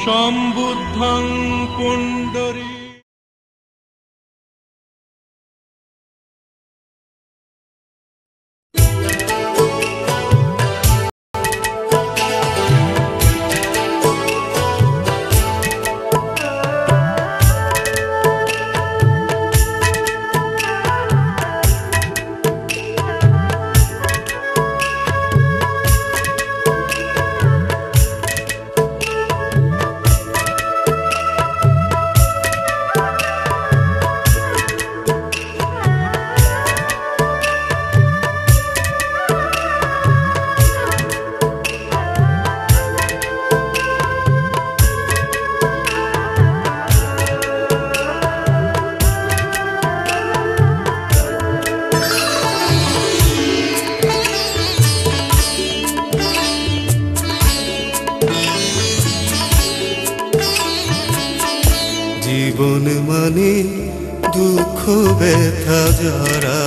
সম্বুদ্ধং পুণ্ডরী। জীবন মানে দুঃখ ব্যথা জরা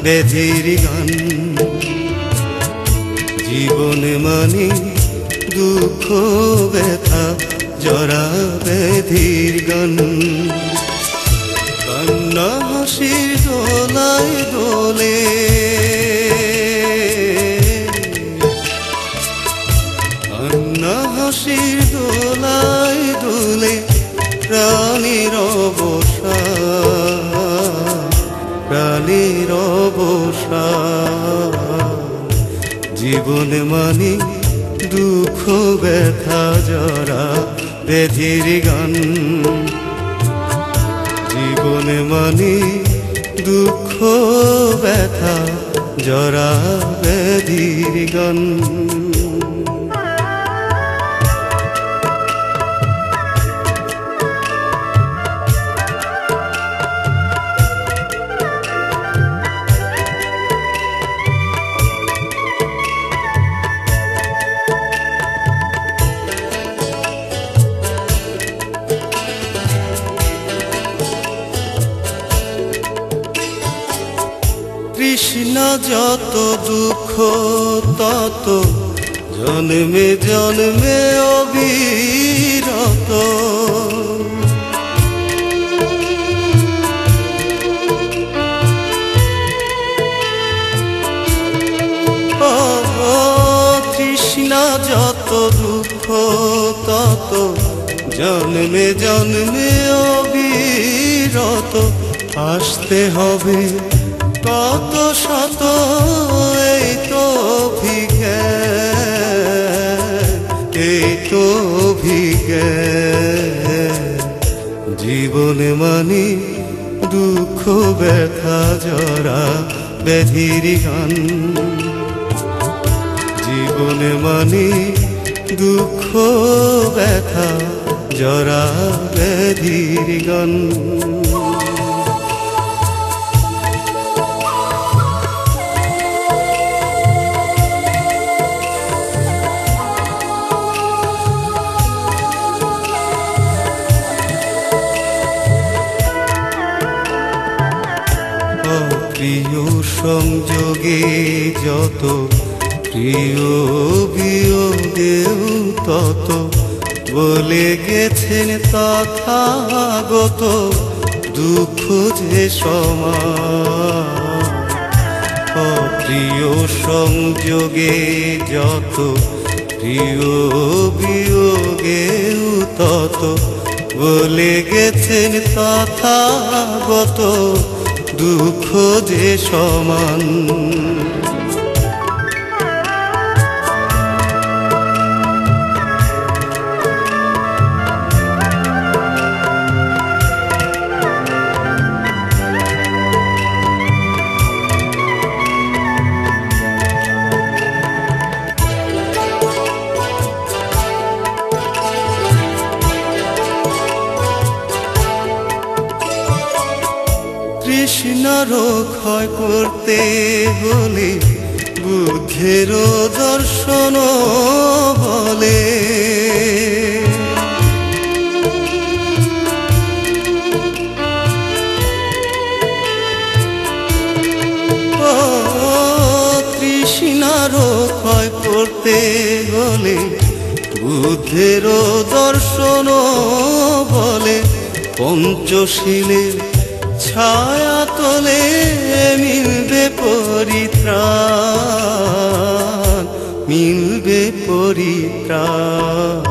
ব্যাধির গান। জীবন মানে দুঃখ ব্যথা জরা ব্যাধির গান। কান্না হাসির দোলায় দোলে, কান্না হাসির দোলায় দোলে প্রাণীর অবসান, প্রাণীর অবসান। জীবন মানে দুঃখ ব্যথা জরা ব্যাধির গান। জীবন মানে দুঃখ ব্যথা জরা ব্যাধির গান। তৃষ্ণা যত দুঃখ তত জন্মে জন্মে অবিরত। তৃষ্ণা যত দুঃখ তত জন্মে জন্মে অবিরত। আসতে হবে কত শত এই তো অভিজ্ঞান, এই তো অভিজ্ঞান। জীবন মানে দুঃখ ব্যথা জরা ব্যাধির গান। জীবন মানে দুঃখ ব্যথা জরা ব্যাধির গান। প্রিয় সংযোগে যত, প্রিয় বিয়োগেও তত, বলে গেছেন তথাগত দুঃখ যে সমান। প্রিয় সংযোগে যত, প্রিয় বিয়োগেও তত, বলে গেছেন তথাগত দুঃখ যে সমান। তৃষ্ণার ক্ষয় করতে হলে বুদ্ধের দর্শন বলে। তৃষ্ণার ক্ষয় করতে হলে বুদ্ধের দর্শন বলে পঞ্চশীলের ছায়া তলে মিলবে পরিত্রাণ, মিলবে পরিত্রাণ।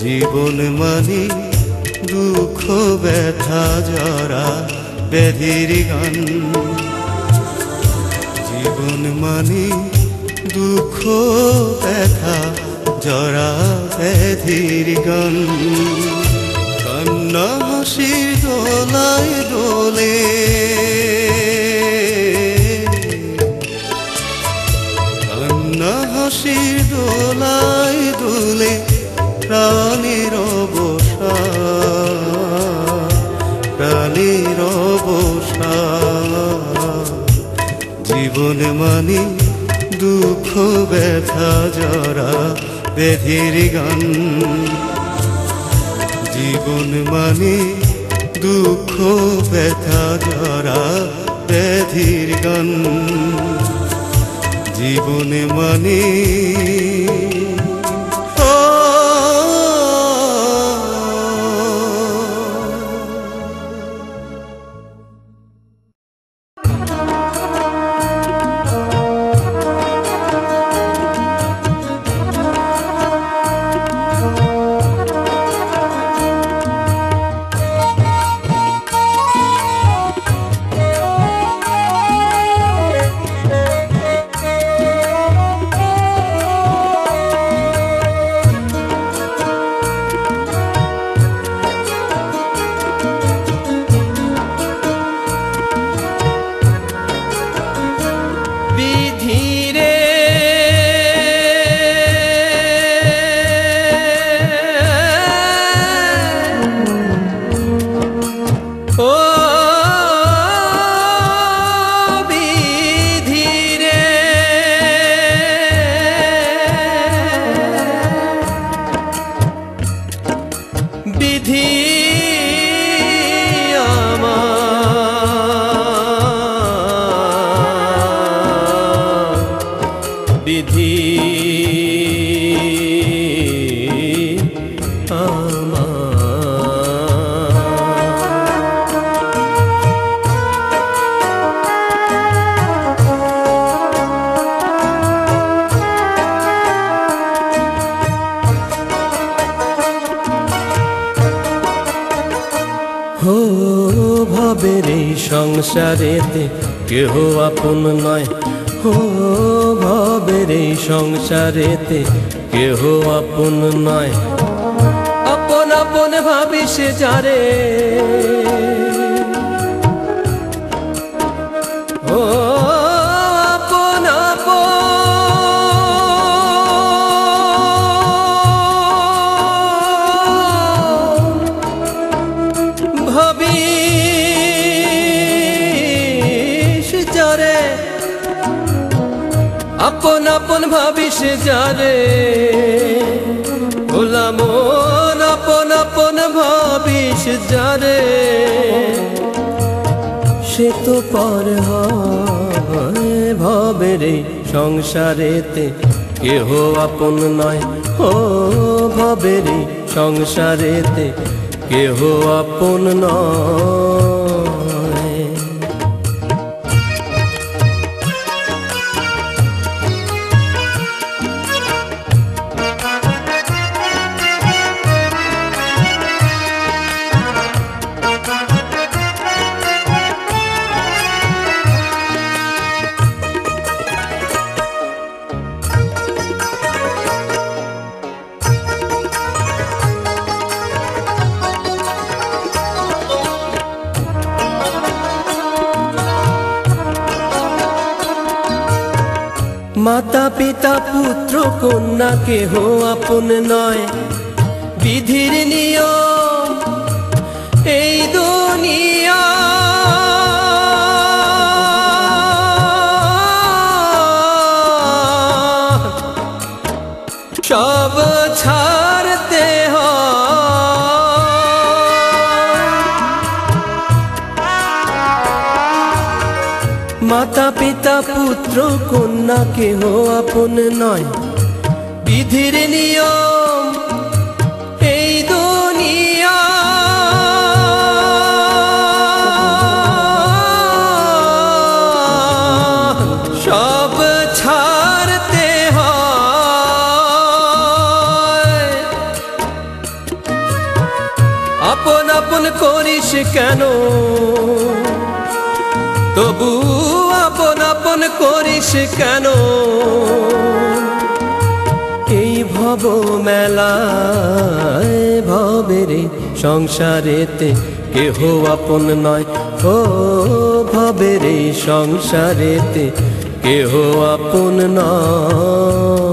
জীবন মানে দুঃখ ব্যথা জরা ব্যাধির গান, জীবন মানে দুঃখ ব্যথা জরা ব্যাধির গান। কান্না হাসির দোলায় দোলে, কান্না হাসির দোলায় দোলে প্রাণের অবসান, প্রাণের অবসান। জীবন মানে দুঃখ ব্যথা জরা ব্যাধির গান, জীবন মানে দুঃখ ব্যথা জরা ব্যাধির গান। জীবন মানে ভবের এই সংসারেতে কেহ আপন নয়, হো ভবের এই সংসারেতে কেহ আপন নয়। আপন আপন ভাবিস যারে, ও আপন আপন ভাবিস যারে, আপন আপন ভাবিস যারে, ভোলা মন আপন আপন ভাবিস যারে, সে তো পর হয়। ভবের এই সংসারেতে কেহ আপন নয়, ও ভবের এই সংসারেতে কেহ আপন নয়। মাতা পিতা পুত্র কন্যা কেহ আপন নয়, বিধির নিয়ম এই দুনিয়া। সব ছাড়তে মাতা পিতা পুত্র কন্যা কেহ আপন নয়, বিধির নিয়ম এই দুনিয়া, সব ছাড়তে হয়। আপন আপন করিস কেন, তবু আপন আপন করিস কেন? এই ভব মেলায় ভবের সংসারেতে কেহ আপন নয়, ও ভবের সংসারেতে কেহ আপন নয়।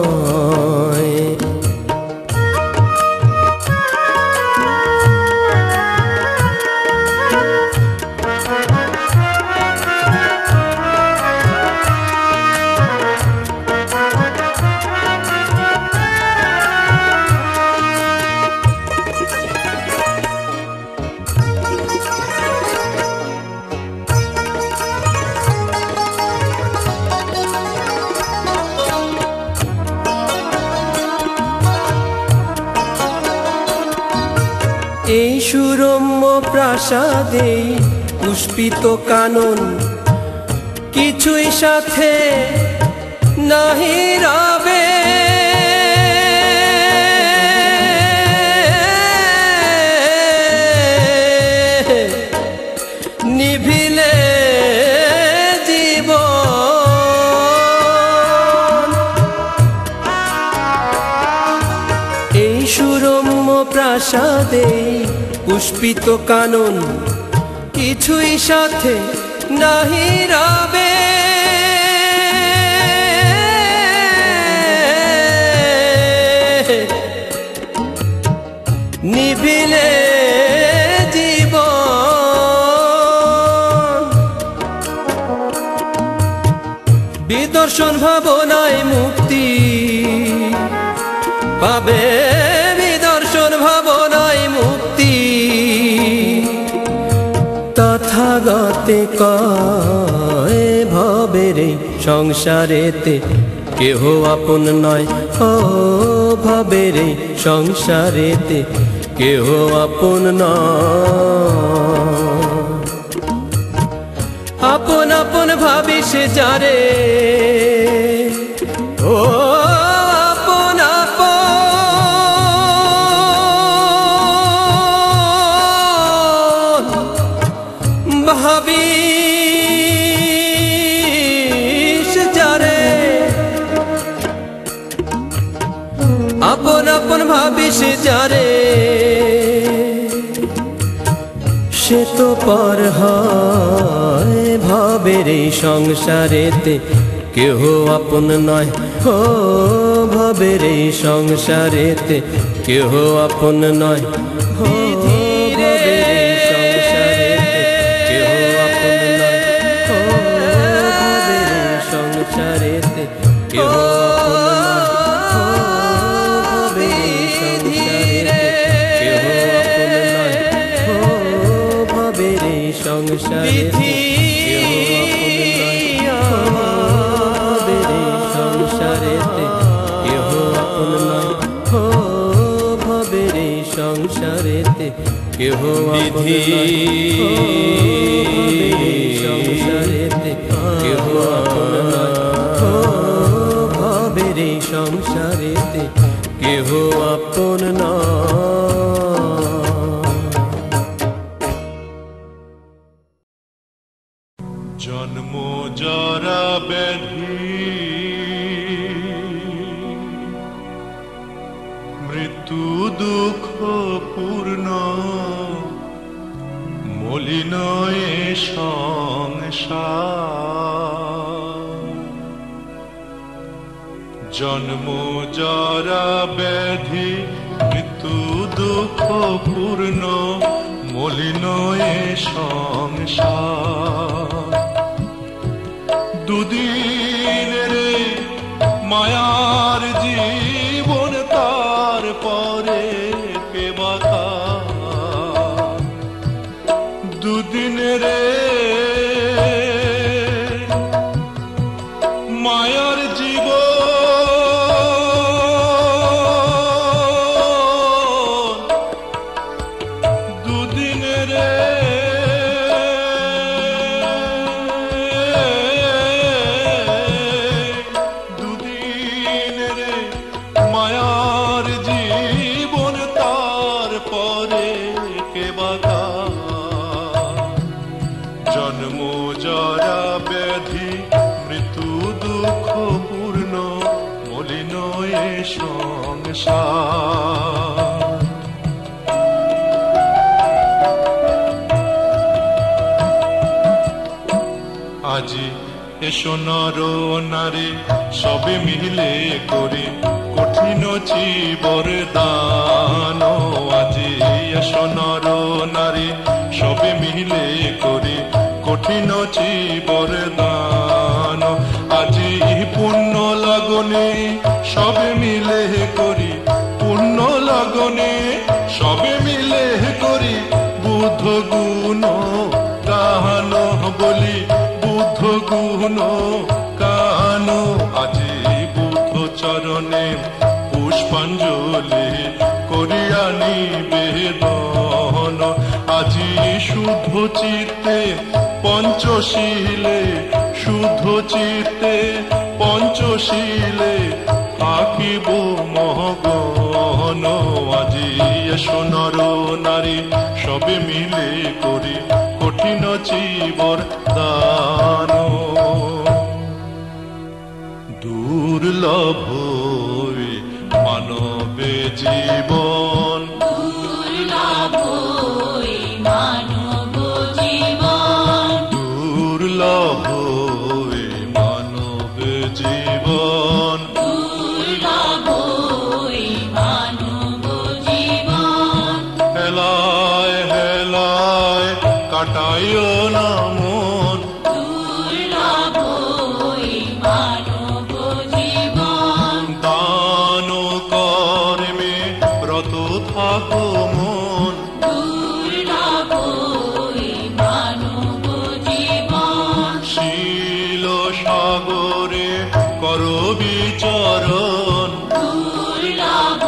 এই সুরম্য প্রাসাদে পুষ্পিত কানন কিছুই সাথে নাহি রবে, নিভিলে জীবন। এই সুরম্য প্রাসাদে পুষ্পিত কানন কিছুই সাথে নাহি রবে, নিভিলে জীবন। বিদর্শন ভাবনায় মুক্তি পাবে, বিদর্শন ভাবনায় মুক্তি। তথাগতে কয় ভবের সংসারেতে কেহ আপন নয়, ও ভবের সংসারেতে কেহ আপন নয়। আপন আপন ভাবিস যারে, ও আপন আপন ভাবিস যারে, আপন আপন ভাবিস যারে, সে তো পর হয় ভবের সংসারেতে কেহ আপন নয়, ও ভবের সংসারেতে কেহ আপন নয়। সংসারেতে কেহ সংসারেতে সংসারেতে কেহ আপন নয়, ও ভবের সংসারেতে কেহ আপন নয়, সংসারেতে কেহ আপন নয়, ও ভবের সংসারেতে কেহ আপন নয়। জন্ম জরা ব্যাধি মৃত্যু দুঃখ পূর্ণ মলিন এ সংসার। জন্ম জরা ব্যাধি মৃত্যু দুঃখ পূর্ণ মলিন এ সংসার। দুদিনের মায়ার জীবন তার পরে কে বাধা। দুদিনের মায়ার জীবন সংসার। আজি এসো নর নারী সবে মিলে করি কঠিন জীবর দান। আজি এসো নর নারী সবে মিলে করি কঠিন জীবর দান। আজি পুণ্য লগনে সবে মিলে করি পুণ্য লগনে সবে মিলে করি বুদ্ধ গুণ গান বলি বুদ্ধ গুণ গান। আজি বুদ্ধ চরণে পুষ্পাঞ্জলি করিয়া নিবেদন। আজি শুদ্ধ চিত্তে পঞ্চশীলে শুদ্ধ চিত্তে পঞ্চশীলে আঁকিব মহগণ। আজি এসো নর নারী সবে মিলে করি কঠিন জীবর দান। দুর্লভ মানবে জীবন দুর্লভ মানব জীবন দুর্লভ মানবে জীবন দুর্লভ মানব জীবন। হেলায় হেলায় কাটাইও না মন দুর্লভ মানব জীবন দান কর্মে ব্রত থাকো মন। দুর্লভ মানব জীবন শীল সাগরে করো বিচরণ দুর্লভ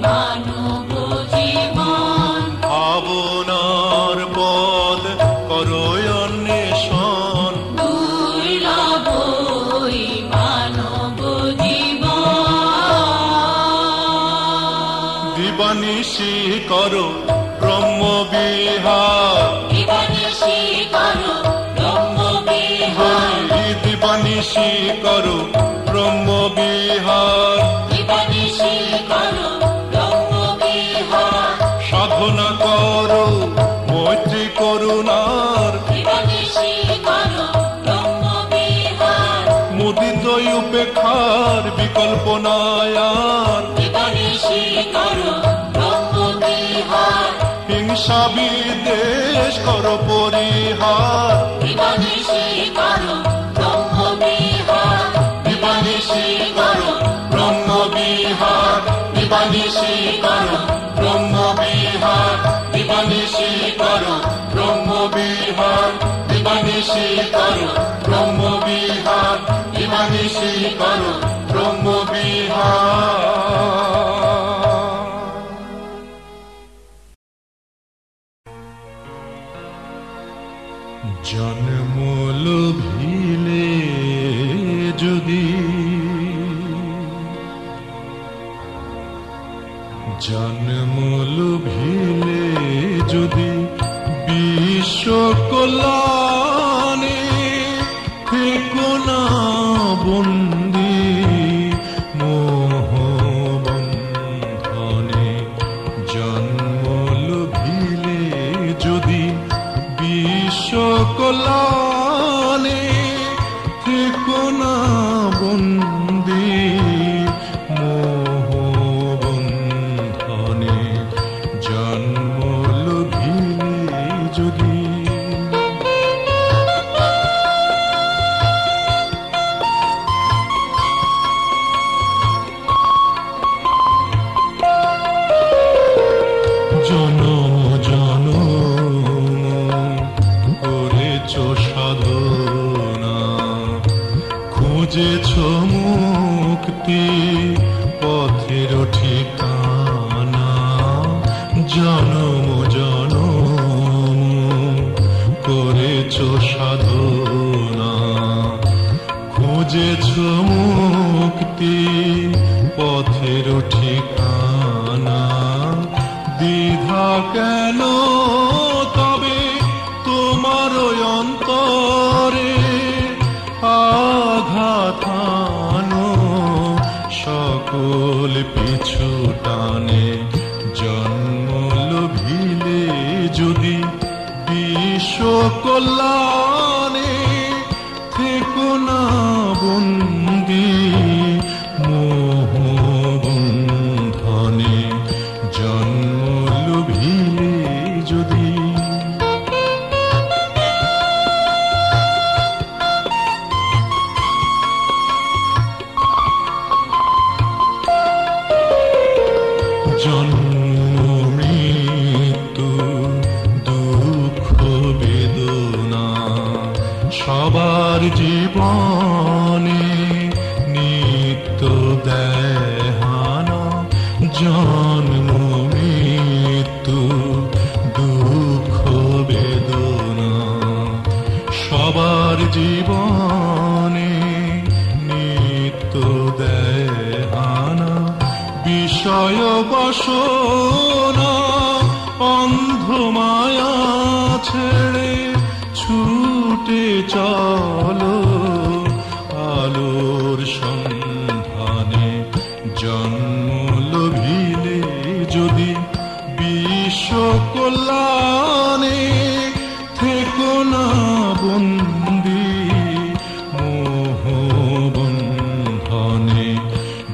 মানব জীবন ভাবনার পদ করো অন্বেষণ। দুর্লভ মানব জীবন দিবানিশি করো ব্রহ্মবিহার দিবানিশি করো ব্রহ্মবিহার দিবানিশি করো ব্রহ্মবিহার দিবানিশি করো ব্রহ্মবিহার সাধনা করো মৈত্রী করুণার দিবানিশি করো ব্রহ্মবিহার মুদিত উপেক্ষার বিকল্প নায়ার। দিবানিশি করো ব্রহ্মবিহার হিংসা বিদ্বেষ করো পরিহার। দিবানিশি করো ব্রহ্মবিহার দিবানিশি করো ব্রহ্মবিহার দিবানিশি করো ব্রহ্মবিহার দিবানিশি করো ব্রহ্মবিহার দিবানিশি করো ব্রহ্মবিহার দিবানিশি করো ব্রহ্মবিহার। জন্ম লোভিলে যদি জন্ম লোভিলে যদি বিশ্ব কল্যাণে থেকো না বন্দী মোহবন্ধনে। জন্ম লোভিলে যদি বিশ্ব কল্যাণে থেকো না বন্দী মোহবন্ধনে। জন্ম লোভিলে যদি জনম জনম করেছ সাধনা খুঁজেছ মুক্তি পথের ঠিকানা। জনম জনম করেছ সাধনা খুঁজেছ মুক্তি পথের ঠিকানা। দ্বিধা কেন তবে তোমার অন্তরে আঘাত আনো সকল পাগল পিছু টানে জন্ম লোভিলে যদি বিশ্ব কল্যাণে থেকো না বন্দি মোহ বন্ধনে জন্ম লোভিলে যদি জন্ম মৃত্যু দুঃখ বেদনা সবার জীবনে নিত্য দেহানা জন্ম মৃত্যু দুঃখ বেদনা সবার জীবনে নিত্য দেহানা বিষয় বাসনা অন্ধ মায়া ছেড়ে ছুটে চলো আলোর সন্ধানে জন্ম লোভিলে যদি বিশ্ব কল্যাণে থেকো না বন্দি মোহ বন্ধনে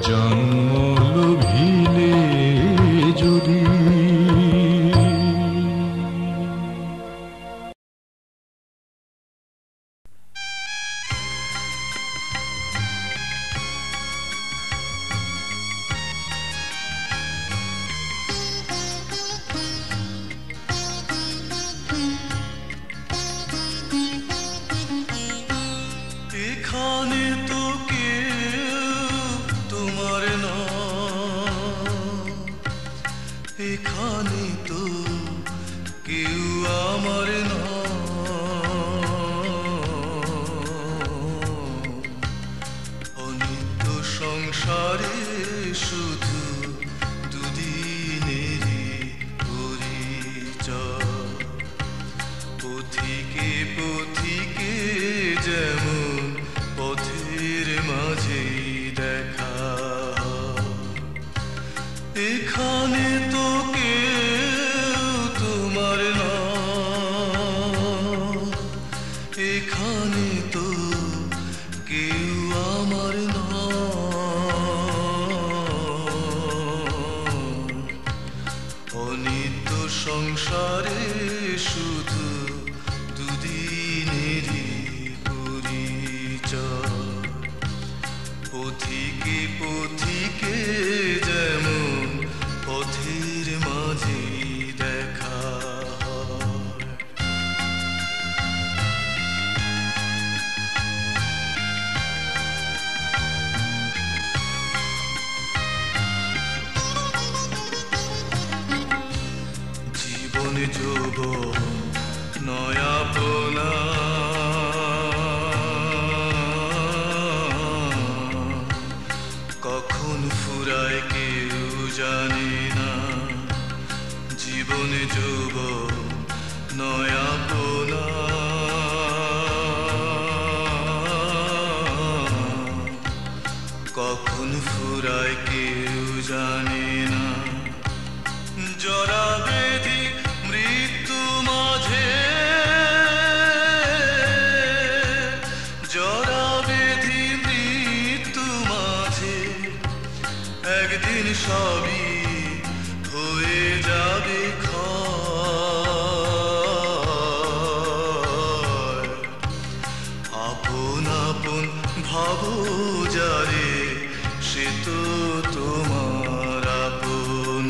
জন্ম লোভিলে যদি এখানে তো কেউ তোমার না, এখানে তো কেউ আমার না, অনিত্য সংসারে শুধু দুদিনেরই পরিচয়, পথিকে পথিকে যেমন পথের মাঝেই দেখা, এখানে তো কেউ তোমার না, এখানে তো কেউ আমার না, অনিত্য সংসারে শুধু দুদিনেরই পরিচয়, পথিকে পথিকে যেমন পথের মাঝেই দেখা হয়। জীবন যৌবন নয়াপনা কখন ফুরায় কেউ জানে না, জীবন যৌবন নয়াপনা কখন ফুরায় কেউ জানে না, জরা বেধি মৃত্যু মাঝে, জরা বেধি মৃত্যু মাঝে একদিন সবই হয়ে যাবে ক্ষয়, আপন আপন ভাবো যারে সে তো তোমার আপন,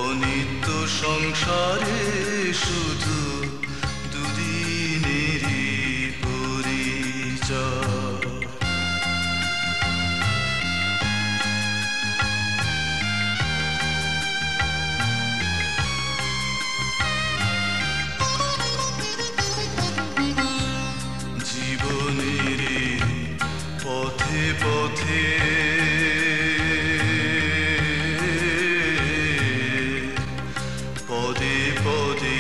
অনিত্য সংসারে শুধু দুদিনেরই পরিচয়, জীবনের পথে পথে পদে পদে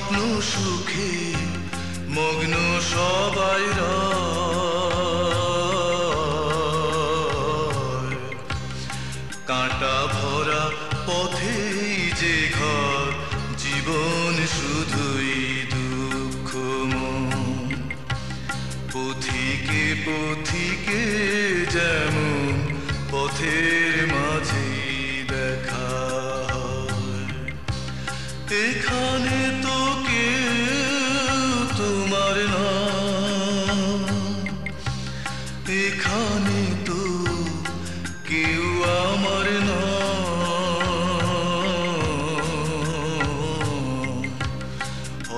স্বপ্ন সুখে মগ্ন সবাই রয়। কাঁটা ভরা পথেই যে ঘর, জীবন শুধুই দুঃখময়। পথিকে পথিকে যেমন পথের মাঝে দেখা হয়। এখানে তো কেউ তোমার না, এখানে তো কেউ আমার না।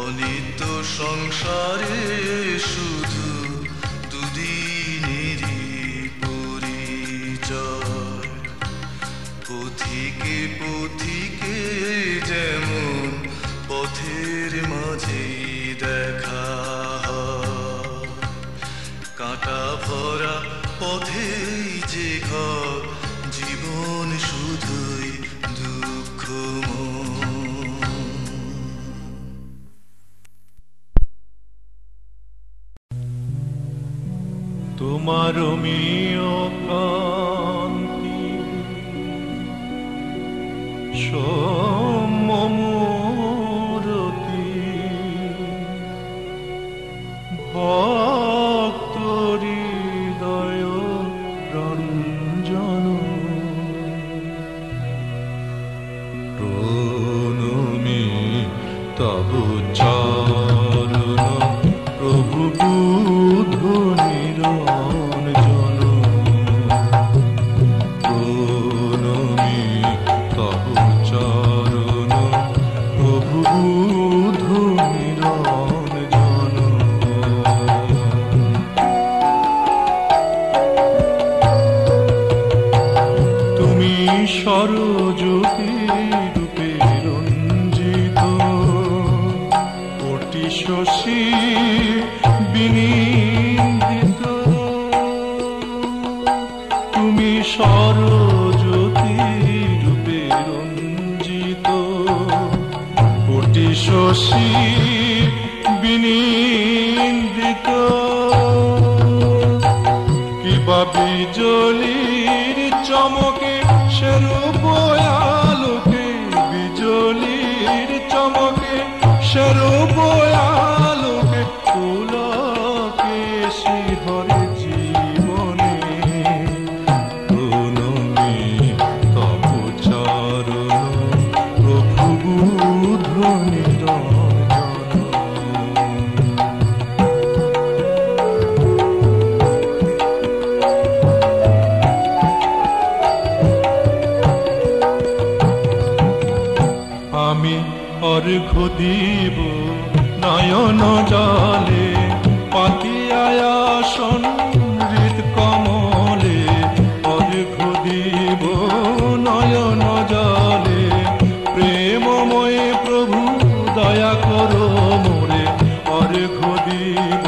অনিত্য সংসারে শুধু দুদিনেরই পরিচয়। পথিকে পথিকে যেমন পথের মাঝে দেখা হয়। কাঁটা ভরা পথেই যে ঘর, জীবন শুধুই দুঃখময়। তোমার মিয় কান্তি সমমূরতি, ভক্ত হৃদয় রঞ্জন। প্রণমি তব চরণ প্রভু বুধ নিরঞ্জন। প্রণমি তব চরণ প্রভু বুধ নিরঞ্জন। তুমি সরজ্যোতি রূপে রঞ্জিত, কোটি শশী বিনিন্দিত। তুমি সরজ্যোতি রূপে রঞ্জিত, কোটি শশী বিনিন্দিত। কিবা বিজলির চমকে সেরূপ আলোকে, বিজলির চমকে সেরূপ আলোকে পুলকে শিহরে জীবনে। প্রণমি তব চরণ প্রভু বুধ নিরঞ্জন। আমি অর্ঘ্য দিব নয়ন জলে, পাতিয়ায় আসন হৃদ কমলে। অর্ঘ্য দিব নয়ন জলে, প্রেমময় প্রভু দয়া করো মোরে। অর্ঘ্য দিব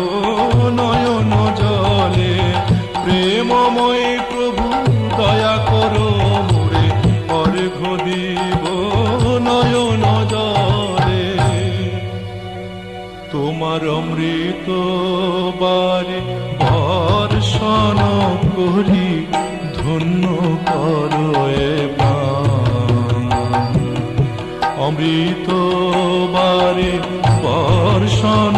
নয়ন জলে, প্রেমময় প্রভু দয়া করো মোরে। অর্ঘ্য দিব নয়ন জলে, তোমার অমৃত বারে বর্ষণ করি। ধন্য করো এ প্রাণ, অমৃত বারে বর্ষণ